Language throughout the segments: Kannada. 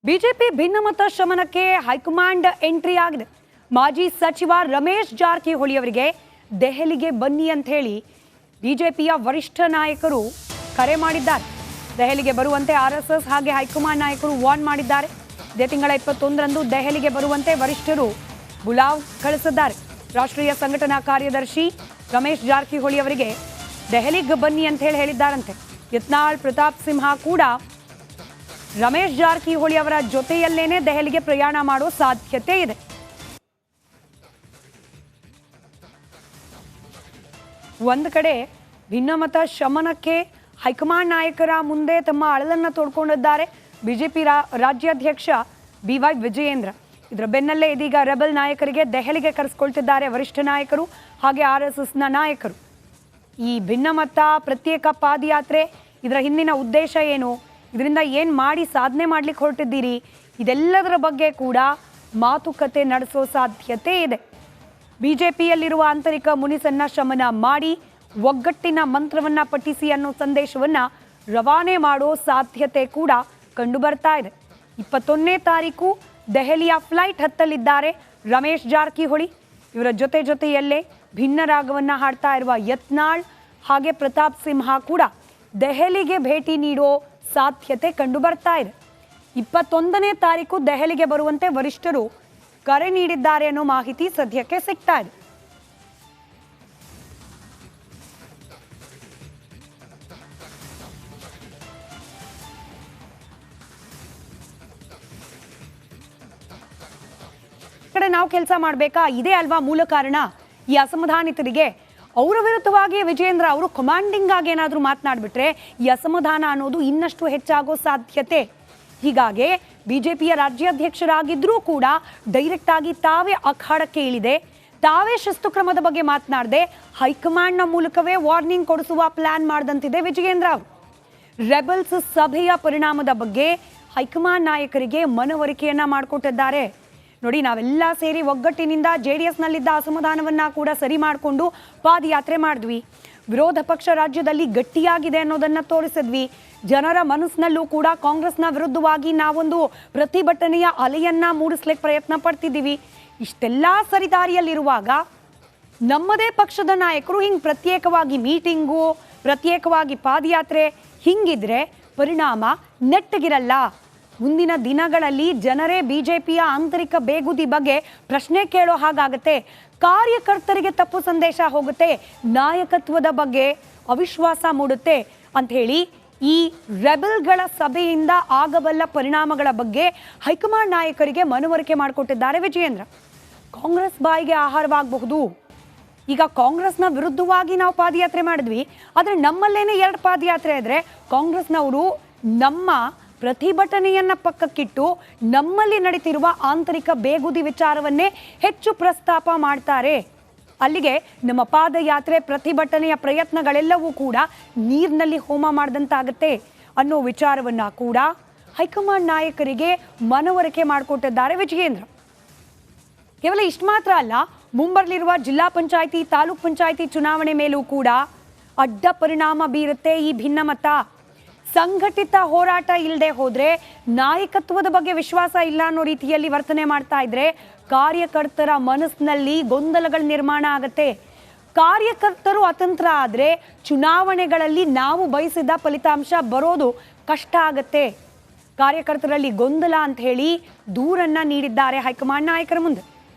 ಬಿಜೆಪಿ ಭಿನ್ನಮತ ಶಮನಕ್ಕೆ ಹೈಕಮಾಂಡ್ ಎಂಟ್ರಿ ಆಗಿದೆ. ಮಾಜಿ ಸಚಿವ ರಮೇಶ್ ಜಾರಕಿಹೊಳಿ ಅವರಿಗೆ ದೆಹಲಿಗೆ ಬನ್ನಿ ಅಂತ ಹೇಳಿ ಬಿಜೆಪಿಯ ವರಿಷ್ಠ ನಾಯಕರು ಕರೆ ಮಾಡಿದ್ದಾರೆ. ದೆಹಲಿಗೆ ಬರುವಂತೆ ಆರ್ಎಸ್ಎಸ್ ಹಾಗೆ ಹೈಕಮಾಂಡ್ ನಾಯಕರು ವಾರ್ನ್ ಮಾಡಿದ್ದಾರೆ. ಇದೇ ತಿಂಗಳ 21ರಂದು ದೆಹಲಿಗೆ ಬರುವಂತೆ ವರಿಷ್ಠರು ಬುಲಾವ್ ಕಳಿಸಿದ್ದಾರೆ. ರಾಷ್ಟ್ರೀಯ ಸಂಘಟನಾ ಕಾರ್ಯದರ್ಶಿ ರಮೇಶ್ ಜಾರಕಿಹೊಳಿ ಅವರಿಗೆ ದೆಹಲಿಗೆ ಬನ್ನಿ ಅಂತ ಹೇಳಿದ್ದಾರಂತೆ. ಯತ್ನಾಳ್ ಪ್ರತಾಪ್ ಸಿಂಹ ಕೂಡ ರಮೇಶ್ ಜಾರಕಿಹೊಳಿ ಅವರ ಜೊತೆಯಲ್ಲೇನೆ ದೆಹಲಿಗೆ ಪ್ರಯಾಣ ಮಾಡೋ ಸಾಧ್ಯತೆ ಇದೆ. ಒಂದು ಕಡೆ ಭಿನ್ನಮತ ಶಮನಕ್ಕೆ ಹೈಕಮಾಂಡ್ ನಾಯಕರ ಮುಂದೆ ತಮ್ಮ ಅಳಲನ್ನು ತೋಡ್ಕೊಂಡಿದ್ದಾರೆ ಬಿಜೆಪಿ ರಾಜ್ಯಾಧ್ಯಕ್ಷ BY ವಿಜಯೇಂದ್ರ. ಇದರ ಬೆನ್ನಲ್ಲೇ ಇದೀಗ ರೆಬಲ್ ನಾಯಕರಿಗೆ ದೆಹಲಿಗೆ ಕರೆಸಿಕೊಳ್ತಿದ್ದಾರೆ ವರಿಷ್ಠ ನಾಯಕರು ಹಾಗೆ RSSನ ನಾಯಕರು. ಈ ಭಿನ್ನಮತ ಪ್ರತ್ಯೇಕ ಪಾದಯಾತ್ರೆ ಇದರ ಹಿಂದಿನ ಉದ್ದೇಶ ಏನು, ಇದರಿಂದ ಏನು ಮಾಡಿ ಸಾಧನೆ ಮಾಡ್ಲಿಕ್ಕೆ ಹೊರಟಿದ್ದೀರಿ, ಇದೆಲ್ಲದರ ಬಗ್ಗೆ ಕೂಡ ಮಾತುಕತೆ ನಡೆಸೋ ಸಾಧ್ಯತೆ ಇದೆ. ಬಿಜೆಪಿಯಲ್ಲಿರುವ ಆಂತರಿಕ ಮುನಿಸನ್ನ ಶಮನ ಮಾಡಿ ಒಗ್ಗಟ್ಟಿನ ಮಂತ್ರವನ್ನ ಪಠಿಸಿ ಅನ್ನೋ ಸಂದೇಶವನ್ನ ರವಾನೆ ಮಾಡೋ ಸಾಧ್ಯತೆ ಕೂಡ ಕಂಡು ಬರ್ತಾ ಇದೆ. 21ನೇ ತಾರೀಕು ದೆಹಲಿಯ ಫ್ಲೈಟ್ ಹತ್ತಲಿದ್ದಾರೆ ರಮೇಶ್ ಜಾರಕಿಹೊಳಿ. ಇವರ ಜೊತೆಯಲ್ಲೇ ಭಿನ್ನ ರಾಗವನ್ನ ಹಾಡ್ತಾ ಇರುವ ಯತ್ನಾಳ್ ಹಾಗೆ ಪ್ರತಾಪ್ ಸಿಂಹ ಕೂಡ ದೆಹಲಿಗೆ ಭೇಟಿ ನೀಡೋ ಸಾಧ್ಯತೆ ಕಂಡು ಬರ್ತಾ ಇದೆ. 21ನೇ ತಾರೀಕು ದೆಹಲಿಗೆ ಬರುವಂತೆ ವರಿಷ್ಠರು ಕರೆ ನೀಡಿದ್ದಾರೆ ಅನ್ನೋ ಮಾಹಿತಿ ಸದ್ಯಕ್ಕೆ ಸಿಗ್ತಾ ಇದೆ. ಕಡೆ ನಾವು ಕೆಲಸ ಮಾಡಬೇಕಾ, ಇದೇ ಅಲ್ವಾ ಮೂಲ ಕಾರಣ ಈ ಅಸಮಾಧಾನಿತರಿಗೆ. ಅವರ ವಿರುದ್ಧವಾಗಿ ವಿಜಯೇಂದ್ರ ಅವರು ಕಮಾಂಡಿಂಗ್ ಆಗಿ ಏನಾದರೂ ಮಾತನಾಡ್ಬಿಟ್ರೆ ಈ ಅಸಮಾಧಾನ ಅನ್ನೋದು ಇನ್ನಷ್ಟು ಹೆಚ್ಚಾಗೋ ಸಾಧ್ಯತೆ. ಹೀಗಾಗಿ ಬಿಜೆಪಿಯ ರಾಜ್ಯಾಧ್ಯಕ್ಷರಾಗಿದ್ರೂ ಕೂಡ ಡೈರೆಕ್ಟ್ ಆಗಿ ತಾವೇ ಅಖಾಡಕ್ಕೆ ಇಳಿದೆ, ತಾವೇ ಶಿಸ್ತು ಕ್ರಮದ ಬಗ್ಗೆ ಮಾತನಾಡದೆ ಹೈಕಮಾಂಡ್ನ ಮೂಲಕವೇ ವಾರ್ನಿಂಗ್ ಕೊಡಿಸುವ ಪ್ಲಾನ್ ಮಾಡಿದಂತಿದೆ ವಿಜಯೇಂದ್ರ ಅವರು. ರೆಬಲ್ಸ್ ಸಭೆಯ ಪರಿಣಾಮದ ಬಗ್ಗೆ ಹೈಕಮಾಂಡ್ ನಾಯಕರಿಗೆ ಮನವರಿಕೆಯನ್ನ ಮಾಡಿಕೊಟ್ಟಿದ್ದಾರೆ. ನೋಡಿ, ನಾವೆಲ್ಲ ಸೇರಿ ಒಗ್ಗಟ್ಟಿನಿಂದ JDSನಲ್ಲಿದ್ದ ಅಸಮಾಧಾನವನ್ನ ಕೂಡ ಸರಿ ಮಾಡಿಕೊಂಡು ಪಾದಯಾತ್ರೆ ಮಾಡಿದ್ವಿ. ವಿರೋಧ ಪಕ್ಷ ರಾಜ್ಯದಲ್ಲಿ ಗಟ್ಟಿಯಾಗಿದೆ ಅನ್ನೋದನ್ನ ತೋರಿಸಿದ್ವಿ. ಜನರ ಮನಸ್ಸಿನಲ್ಲೂ ಕೂಡ ಕಾಂಗ್ರೆಸ್ನ ವಿರುದ್ಧವಾಗಿ ನಾವೊಂದು ಪ್ರತಿಭಟನೆಯ ಅಲೆಯನ್ನ ಮೂಡಿಸ್ಲಿಕ್ಕೆ ಪ್ರಯತ್ನ ಪಡ್ತಿದ್ದೀವಿ. ಇಷ್ಟೆಲ್ಲ ಸರಿದಾರಿಯಲ್ಲಿರುವಾಗ ನಮ್ಮದೇ ಪಕ್ಷದ ನಾಯಕರು ಹಿಂಗೆ ಪ್ರತ್ಯೇಕವಾಗಿ ಮೀಟಿಂಗು, ಪ್ರತ್ಯೇಕವಾಗಿ ಪಾದಯಾತ್ರೆ ಹಿಂಗಿದ್ರೆ ಪರಿಣಾಮ ನೆಟ್ಟಗಿರಲ್ಲ. ಮುಂದಿನ ದಿನಗಳಲ್ಲಿ ಜನರೇ ಬಿಜೆಪಿಯ ಆಂತರಿಕ ಬೇಗುದಿ ಬಗ್ಗೆ ಪ್ರಶ್ನೆ ಕೇಳೋ ಹಾಗಾಗತ್ತೆ. ಕಾರ್ಯಕರ್ತರಿಗೆ ತಪ್ಪು ಸಂದೇಶ ಹೋಗುತ್ತೆ, ನಾಯಕತ್ವದ ಬಗ್ಗೆ ಅವಿಶ್ವಾಸ ಮೂಡುತ್ತೆ ಅಂಥೇಳಿ ಈ ರೆಬಲ್ಗಳ ಸಭೆಯಿಂದ ಆಗಬಲ್ಲ ಪರಿಣಾಮಗಳ ಬಗ್ಗೆ ಹೈಕಮಾಂಡ್ ನಾಯಕರಿಗೆ ಮನವರಿಕೆ ಮಾಡಿಕೊಟ್ಟಿದ್ದಾರೆ ವಿಜಯೇಂದ್ರ. ಕಾಂಗ್ರೆಸ್ ಬಾಯಿಗೆ ಆಹಾರವಾಗಬಹುದು. ಈಗ ಕಾಂಗ್ರೆಸ್ನ ವಿರುದ್ಧವಾಗಿ ನಾವು ಪಾದಯಾತ್ರೆ ಮಾಡಿದ್ವಿ, ಆದರೆ ನಮ್ಮಲ್ಲೇನೆ 2 ಪಾದಯಾತ್ರೆ ಇದ್ರೆ ಕಾಂಗ್ರೆಸ್ನವರು ನಮ್ಮ ಪ್ರತಿಭಟನೆಯನ್ನ ಪಕ್ಕಕ್ಕಿಟ್ಟು ನಮ್ಮಲ್ಲಿ ನಡೀತಿರುವ ಆಂತರಿಕ ಬೇಗುದಿ ವಿಚಾರವನ್ನೇ ಹೆಚ್ಚು ಪ್ರಸ್ತಾಪ ಮಾಡ್ತಾರೆ. ಅಲ್ಲಿಗೆ ನಮ್ಮ ಪಾದಯಾತ್ರೆ ಪ್ರತಿಭಟನೆಯ ಪ್ರಯತ್ನಗಳೆಲ್ಲವೂ ಕೂಡ ನೀರಿನಲ್ಲಿ ಹೋಮ ಮಾಡಿದಂತಾಗತ್ತೆ ಅನ್ನೋ ವಿಚಾರವನ್ನ ಕೂಡ ಹೈಕಮಾಂಡ್ ನಾಯಕರಿಗೆ ಮನವರಿಕೆ ಮಾಡಿಕೊಟ್ಟಿದ್ದಾರೆ ವಿಜಯೇಂದ್ರ. ಕೇವಲ ಇಷ್ಟು ಮಾತ್ರ ಅಲ್ಲ, ಮುಂಬರಲಿರುವ ಜಿಲ್ಲಾ ಪಂಚಾಯಿತಿ, ತಾಲೂಕ್ ಪಂಚಾಯಿತಿ ಚುನಾವಣೆ ಮೇಲೂ ಕೂಡ ಅಡ್ಡ ಪರಿಣಾಮ ಬೀರುತ್ತೆ ಈ ಭಿನ್ನಮತ. ಸಂಘಟಿತ ಹೋರಾಟ ಇಲ್ಲದೆ ಹೋದ್ರೆ, ನಾಯಕತ್ವದ ಬಗ್ಗೆ ವಿಶ್ವಾಸ ಇಲ್ಲ ಅನ್ನೋ ರೀತಿಯಲ್ಲಿ ವರ್ತನೆ ಮಾಡ್ತಾ ಇದ್ರೆ ಕಾರ್ಯಕರ್ತರ ಮನಸ್ಸಿನಲ್ಲಿ ಗೊಂದಲಗಳ ನಿರ್ಮಾಣ ಆಗತ್ತೆ. ಕಾರ್ಯಕರ್ತರು ಅತಂತ್ರ ಆದ್ರೆ ಚುನಾವಣೆಗಳಲ್ಲಿ ನಾವು ಬಯಸಿದ ಫಲಿತಾಂಶ ಬರೋದು ಕಷ್ಟ ಆಗತ್ತೆ. ಕಾರ್ಯಕರ್ತರಲ್ಲಿ ಗೊಂದಲ ಅಂತ ಹೇಳಿ ದೂರನ್ನ ನೀಡಿದ್ದಾರೆ ಹೈಕಮಾಂಡ್ ನಾಯಕರ ಮುಂದೆ.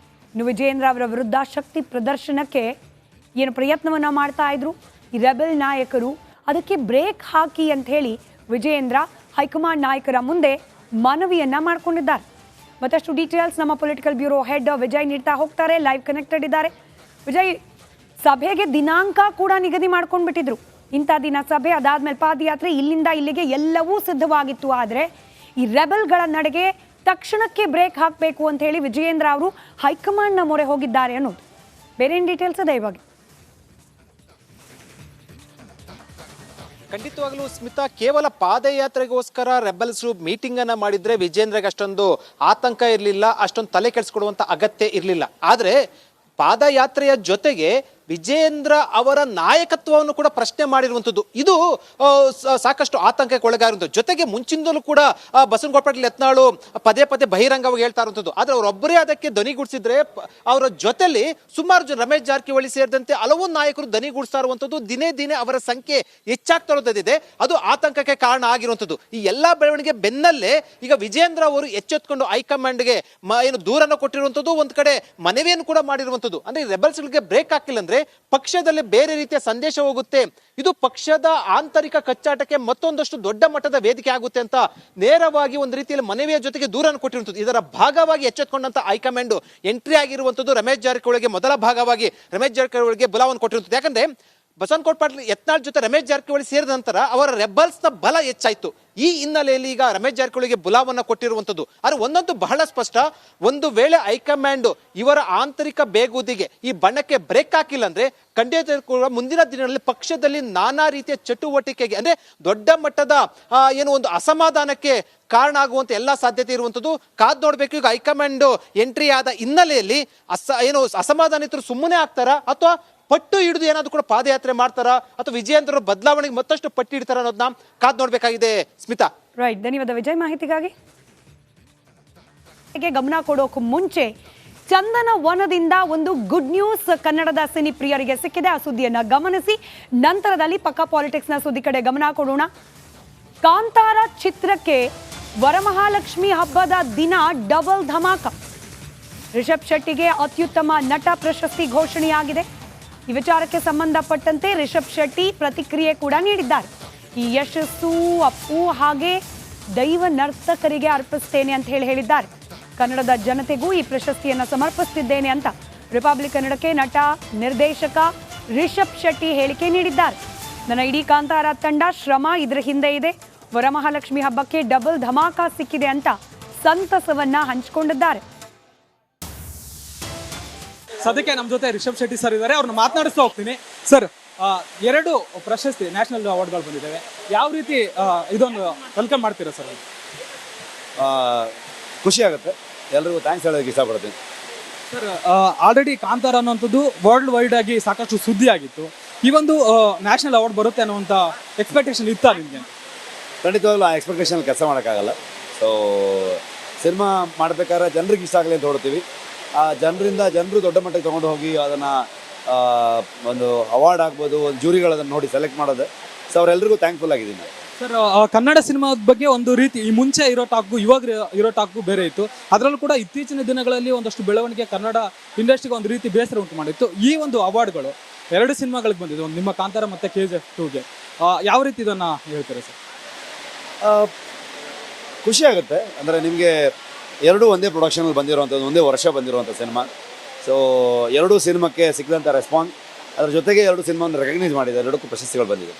ಇನ್ನು ವಿಜಯೇಂದ್ರ ಅವರ ವಿರುದ್ಧ ಶಕ್ತಿ ಪ್ರದರ್ಶನಕ್ಕೆ ಏನು ಪ್ರಯತ್ನವನ್ನ ಮಾಡ್ತಾ ಇದ್ರು ಈ ರೆಬೆಲ್ ನಾಯಕರು, ಅದಕ್ಕೆ ಬ್ರೇಕ್ ಹಾಕಿ ಅಂತ ಹೇಳಿ ವಿಜಯೇಂದ್ರ ಹೈಕಮಾಂಡ್ ನಾಯಕರ ಮುಂದೆ ಮನವಿಯನ್ನ ಮಾಡ್ಕೊಂಡಿದ್ದಾರೆ. ಮತ್ತಷ್ಟು ಡೀಟೇಲ್ಸ್ ನಮ್ಮ ಪೊಲಿಟಿಕಲ್ ಬ್ಯೂರೋ ಹೆಡ್ ವಿಜಯ್ ನೀಡ್ತಾ ಹೋಗ್ತಾರೆ. ಲೈವ್ ಕನೆಕ್ಟೆಡ್ ಇದ್ದಾರೆ. ವಿಜಯ್, ಸಭೆಗೆ ದಿನಾಂಕ ಕೂಡ ನಿಗದಿ ಮಾಡ್ಕೊಂಡ್ಬಿಟ್ಟಿದ್ರು, ಇಂಥ ದಿನ ಸಭೆ, ಅದಾದ್ಮೇಲೆ ಪಾದಯಾತ್ರೆ, ಇಲ್ಲಿಂದ ಇಲ್ಲಿಗೆ ಎಲ್ಲವೂ ಸಿದ್ಧವಾಗಿತ್ತು. ಆದರೆ ಈ ರೆಬಲ್ಗಳ ನಡೆಗೆ ತಕ್ಷಣಕ್ಕೆ ಬ್ರೇಕ್ ಹಾಕಬೇಕು ಅಂತ ಹೇಳಿ ವಿಜಯೇಂದ್ರ ಅವರು ಹೈಕಮಾಂಡ್ನ ಮೊರೆ ಹೋಗಿದ್ದಾರೆ ಅನ್ನೋದು. ಬೇರೆ ಏನು ಡೀಟೇಲ್ಸ್ ಇದೆ ಇವಾಗ? ಖಂಡಿತವಾಗ್ಲೂ ಸ್ಮಿತಾ, ಕೇವಲ ಪಾದಯಾತ್ರೆಗೋಸ್ಕರ ರೆಬಲ್ಸ್ ಮೀಟಿಂಗ್ ಅನ್ನ ಮಾಡಿದ್ರೆ ವಿಜೇಂದ್ರಗೆ ಅಷ್ಟೊಂದು ಆತಂಕ ಇರಲಿಲ್ಲ, ಅಷ್ಟೊಂದು ತಲೆ ಕೆಡಿಸ್ಕೊಡುವಂತ ಅಗತ್ಯ ಇರಲಿಲ್ಲ. ಆದ್ರೆ ಪಾದಯಾತ್ರೆಯ ಜೊತೆಗೆ ವಿಜೇಂದ್ರ ಅವರ ನಾಯಕತ್ವವನ್ನು ಕೂಡ ಪ್ರಶ್ನೆ ಮಾಡಿರುವಂಥದ್ದು. ಇದು ಸಾಕಷ್ಟು ಆತಂಕಕ್ಕೆ ಒಳಗಾಗಿರುವಂಥದ್ದು. ಜೊತೆಗೆ ಮುಂಚಿನಿಂದಲೂ ಕೂಡ ಬಸವನಗೌಡ ಪಾಟೀಲ್ ಯತ್ನಾಳು ಪದೇ ಪದೇ ಬಹಿರಂಗವಾಗಿ ಹೇಳ್ತಾ ಇರುವಂಥದ್ದು. ಆದ್ರೆ ಅವರೊಬ್ಬರೇ ಅದಕ್ಕೆ ಧ್ವನಿಗೂಡಿಸಿದ್ರೆ ಅವರ ಜೊತೆಲಿ ಸುಮಾರು ಜನ ರಮೇಶ್ ಜಾರಕಿಹೊಳಿ ಸೇರಿದಂತೆ ಹಲವು ನಾಯಕರು ಧ್ವನಿಗೂಡಿಸ್ತಾ ಇರುವಂಥದ್ದು. ದಿನೇ ದಿನೇ ಅವರ ಸಂಖ್ಯೆ ಹೆಚ್ಚಾಗ್ತಾ ಇರೋದಿದೆ. ಅದು ಆತಂಕಕ್ಕೆ ಕಾರಣ ಆಗಿರುವಂಥದ್ದು. ಈ ಎಲ್ಲಾ ಬೆಳವಣಿಗೆ ಬೆನ್ನಲ್ಲೇ ಈಗ ವಿಜೇಂದ್ರ ಅವರು ಎಚ್ಚೆತ್ಕೊಂಡು ಹೈಕಮಾಂಡ್ಗೆ ಏನು ದೂರನ್ನು ಕೊಟ್ಟಿರುವಂಥದ್ದು, ಒಂದ್ ಕಡೆ ಮನವಿಯನ್ನು ಕೂಡ ಮಾಡಿರುವಂಥದ್ದು. ಅಂದ್ರೆ ರೆಬಲ್ಸ್ಗಳಿಗೆ ಬ್ರೇಕ್ ಹಾಕಿಲ್ಲ ಅಂದ್ರೆ ಪಕ್ಷದಲ್ಲಿ ಬೇರೆ ರೀತಿಯ ಸಂದೇಶ ಹೋಗುತ್ತೆ. ಇದು ಪಕ್ಷದ ಆಂತರಿಕ ಕಚ್ಚಾಟಕ್ಕೆ ಮತ್ತೊಂದಷ್ಟು ದೊಡ್ಡ ಮಟ್ಟದ ವೇದಿಕೆ ಆಗುತ್ತೆ ಅಂತ ನೇರವಾಗಿ ಒಂದು ರೀತಿಯಲ್ಲಿ ಮನವಿಯ ಜೊತೆಗೆ ದೂರನ್ನು ಕೊಟ್ಟಿರುವಂಥದ್ದು. ಇದರ ಭಾಗವಾಗಿ ಎಚ್ಚೆತ್ಕೊಂಡಂತ ಹೈಕಮಾಂಡ್ ಎಂಟ್ರಿ ಆಗಿರುವಂಥದ್ದು ರಮೇಶ್ ಜಾರಕಿಹೊಳಿಗೆ ಮೊದಲ ಭಾಗವಾಗಿ ರಮೇಶ್ ಜಾರಕಿಹೊಳಿಗೆ ಬುಲಾವನ್ನು ಕೊಟ್ಟಿರುತ್ತದೆ. ಯಾಕಂದ್ರೆ ಬಸವನಗೌಡ ಪಾಟೀಲ್ ಯತ್ನಾಳ್ ಜೊತೆ ರಮೇಶ್ ಜಾರಕಿಹೊಳಿ ಸೇರಿದ ನಂತರ ಅವರ ರೆಬಲ್ಸ್ ನ ಬಲ ಹೆಚ್ಚಾಯ್ತು. ಈ ಹಿನ್ನೆಲೆಯಲ್ಲಿ ಈಗ ರಮೇಶ್ ಜಾರಕಿಹೊಳಿಗೆ ಬುಲಾವನ್ನ ಕೊಟ್ಟಿರುವಂಥದ್ದು. ಆದ್ರೆ ಒಂದಂತೂ ಬಹಳ ಸ್ಪಷ್ಟ, ಒಂದು ವೇಳೆ ಹೈಕಮಾಂಡ್ ಇವರ ಆಂತರಿಕ ಬೇಗುದಿಗೆ ಈ ಬಣ್ಣಕ್ಕೆ ಬ್ರೇಕ್ ಹಾಕಿಲ್ಲ ಅಂದ್ರೆ ಖಂಡಿತ ಮುಂದಿನ ದಿನಗಳಲ್ಲಿ ಪಕ್ಷದಲ್ಲಿ ನಾನಾ ರೀತಿಯ ಚಟುವಟಿಕೆಗೆ ಅಂದ್ರೆ ದೊಡ್ಡ ಮಟ್ಟದ ಏನು ಒಂದು ಅಸಮಾಧಾನಕ್ಕೆ ಕಾರಣ ಆಗುವಂತ ಎಲ್ಲಾ ಸಾಧ್ಯತೆ ಇರುವಂತದ್ದು. ಕಾದ್ ನೋಡ್ಬೇಕು. ಈಗ ಹೈಕಮಾಂಡ್ ಎಂಟ್ರಿ ಆದ ಹಿನ್ನೆಲೆಯಲ್ಲಿ ಏನು ಅಸಮಾಧಾನಿತರು ಸುಮ್ಮನೆ ಆಗ್ತಾರಾ ಅಥವಾ ಪಟ್ಟು ಹಿಡಿದು ಏನಾದ್ರು ಕೂಡ ಪಾದಯಾತ್ರೆ ಮಾಡ್ತಾರಾ ಅಥವಾ ವಿಜಯೇಂದ್ರ ಬದಲಾವಣೆಗೆ ಮತ್ತಷ್ಟು ಪಟ್ಟು ಹಿಡಿತಾರ ಅನ್ನೋದನ್ನ ಕಾದ್ ನೋಡ್ಬೇಕಾಗಿದೆ. ಸ್ಮಿತಾ. ರೈಟ್, ಧನ್ಯವಾದ ವಿಜಯ್ ಮಾಹಿತಿಗಾಗಿ. ಗಮನ ಕೊಡೋಕೆ ಮುಂಚೆ ಚಂದನ ವನದಿಂದ ಒಂದು ಗುಡ್ ನ್ಯೂಸ್ ಕನ್ನಡದ ಸಿನಿ ಪ್ರಿಯರಿಗೆ ಸಿಕ್ಕಿದೆ. ಆ ಸುದ್ದಿಯನ್ನ ಗಮನಿಸಿ ನಂತರದಲ್ಲಿ ಪಕ್ಕಾ ಪಾಲಿಟಿಕ್ಸ್ ನ ಸುದ್ದಿ ಕಡೆ ಗಮನ ಕೊಡೋಣ. ಕಾಂತಾರ ಚಿತ್ರಕ್ಕೆ ವರಮಹಾಲಕ್ಷ್ಮಿ ಹಬ್ಬದ ದಿನ ಡಬಲ್ ಧಮಾಕ. ರಿಷಬ್ ಶೆಟ್ಟಿಗೆ ಅತ್ಯುತ್ತಮ ನಟ ಪ್ರಶಸ್ತಿ ಘೋಷಣೆಯಾಗಿದೆ. ಈ ವಿಚಾರಕ್ಕೆ ಸಂಬಂಧಪಟ್ಟಂತೆ ರಿಷಬ್ ಶೆಟ್ಟಿ ಪ್ರತಿಕ್ರಿಯೆ ಕೂಡ ನೀಡಿದ್ದಾರೆ. ಈ ಯಶಸ್ಸು ಅಪ್ಪು ಹಾಗೆ ದೈವ ನರ್ತಕರಿಗೆ ಅರ್ಪಿಸ್ತೇನೆ ಅಂತ ಹೇಳಿದ್ದಾರೆ. ಕನ್ನಡದ ಜನತೆಗೂ ಈ ಪ್ರಶಸ್ತಿಯನ್ನು ಸಮರ್ಪಿಸುತ್ತಿದ್ದೇನೆ ಅಂತ ರಿಪಬ್ಲಿಕ್ ಕನ್ನಡಕ್ಕೆ ನಟ ನಿರ್ದೇಶಕ ರಿಷಬ್ ಶೆಟ್ಟಿ ಹೇಳಿಕೆ ನೀಡಿದ್ದಾರೆ. ನನ್ನ ಇಡೀ ಕಾಂತಾರ ತಂಡ ಶ್ರಮ ಇದರ ಹಿಂದೆ ಇದೆ. ವರಮಹಾಲಕ್ಷ್ಮಿ ಹಬ್ಬಕ್ಕೆ ಡಬಲ್ ಧಮಾಕ ಸಿಕ್ಕಿದೆ ಅಂತ ಸಂತಸವನ್ನ ಹಂಚಿಕೊಂಡಿದ್ದಾರೆ. ಸದ್ಯಕ್ಕೆ ನಮ್ಮ ಜೊತೆ ರಿಷಬ್ ಶೆಟ್ಟಿ ಸರ್ ಇದ್ದಾರೆ. ಅವ್ರನ್ನ ಮಾತನಾಡಿಸ್ತಾ ಹೋಗ್ತೀನಿ. ಸರ್, 2 ಪ್ರಶಸ್ತಿ ನ್ಯಾಷನಲ್ ಅವಾರ್ಡ್ಗಳು ಬಂದಿದ್ದಾವೆ. ಯಾವ ರೀತಿ ಇದೊಂದು ವೆಲ್ಕಮ್ ಮಾಡ್ತೀರಾ ಸರ್? ಖುಷಿ ಆಗುತ್ತೆ. ಎಲ್ರಿಗೂ ಥ್ಯಾಂಕ್ಸ್ ಹೇಳೋದಕ್ಕೆ ಇಷ್ಟಪಡ್ತೀನಿ. ಸರ್, ಆಲ್ರೆಡಿ ಕಾಂತಾರ ಅನ್ನೋಂಥದ್ದು ವರ್ಲ್ಡ್ ವೈಡ್ ಆಗಿ ಸಾಕಷ್ಟು ಸುದ್ದಿ ಆಗಿತ್ತು. ಈ ಒಂದು ನ್ಯಾಷನಲ್ ಅವಾರ್ಡ್ ಬರುತ್ತೆ ಅನ್ನುವಂಥ ಎಕ್ಸ್ಪೆಕ್ಟೇಷನ್ ಇತ್ತಾ ನಿಮಗೆ? ಖಂಡಿತವಾಗ್ಲೂ ಆ ಎಕ್ಸ್ಪೆಕ್ಟೇಷನ್ ಕೆಲಸ ಮಾಡೋಕ್ಕಾಗಲ್ಲ. ಸೊ ಸಿನಿಮಾ ಮಾಡಬೇಕಾದ್ರೆ ಜನರಿಗೆ ಇಷ್ಟ ಆಗಲಿ ಅಂತ ಹೊಡ್ತೀವಿ. ಆ ಜನರು ದೊಡ್ಡ ಮಟ್ಟಕ್ಕೆ ತೊಗೊಂಡು ಹೋಗಿ ಅದನ್ನು ಒಂದು ಅವಾರ್ಡ್ ಆಗ್ಬೋದು, ಒಂದು ಜೂರಿಗಳು ಅದನ್ನು ನೋಡಿ ಸೆಲೆಕ್ಟ್ ಮಾಡೋದು. ಸೊ ಅವರೆಲ್ಲರಿಗೂ ಥ್ಯಾಂಕ್ಫುಲ್ ಆಗಿದ್ದೀನಿ. ಸರ್, ಕನ್ನಡ ಸಿನಿಮಾದ ಬಗ್ಗೆ ಒಂದು ರೀತಿ ಈ ಮುಂಚೆ ಇರೋ ಟಾಕ್ಗೂ ಇವಾಗ ಇರೋ ಟಾಕ್ಗೂ ಬೇರೆ ಇತ್ತು. ಅದರಲ್ಲೂ ಕೂಡ ಇತ್ತೀಚಿನ ದಿನಗಳಲ್ಲಿ ಒಂದಷ್ಟು ಬೆಳವಣಿಗೆ ಕನ್ನಡ ಇಂಡಸ್ಟ್ರಿಗೆ ಒಂದು ರೀತಿ ಬೇಸರ ಉಂಟು ಮಾಡಿತ್ತು. ಈ ಒಂದು ಅವಾರ್ಡ್ಗಳು 2 ಸಿನಿಮಾಗಳಿಗೆ ಬಂದಿದೆ, ಒಂದು ನಿಮ್ಮ ಕಾಂತಾರ ಮತ್ತು KGF 2ಗೆ. ಯಾವ ರೀತಿ ಇದನ್ನು ಹೇಳ್ತಾರೆ ಸರ್? ಖುಷಿ ಆಗುತ್ತೆ. ಅಂದರೆ ನಿಮಗೆ 2 ಒಂದೇ ಪ್ರೊಡಕ್ಷನಲ್ಲಿ ಬಂದಿರುವಂಥದ್ದು, ಒಂದೇ ವರ್ಷ ಬಂದಿರುವಂಥ ಸಿನಿಮಾ. ಸೊ 2 ಸಿನಿಮಾಕ್ಕೆ ಸಿಕ್ಕಿದಂಥ ರೆಸ್ಪಾನ್ಸ್, ಅದ್ರ ಜೊತೆಗೆ 2 ಸಿನಿಮಾವನ್ನು ರೆಕಗ್ನೈಸ್ ಮಾಡಿದ್ದಾರೆ. 2ಕ್ಕೂ ಪ್ರಶಸ್ತಿಗಳು ಬಂದಿದೆ.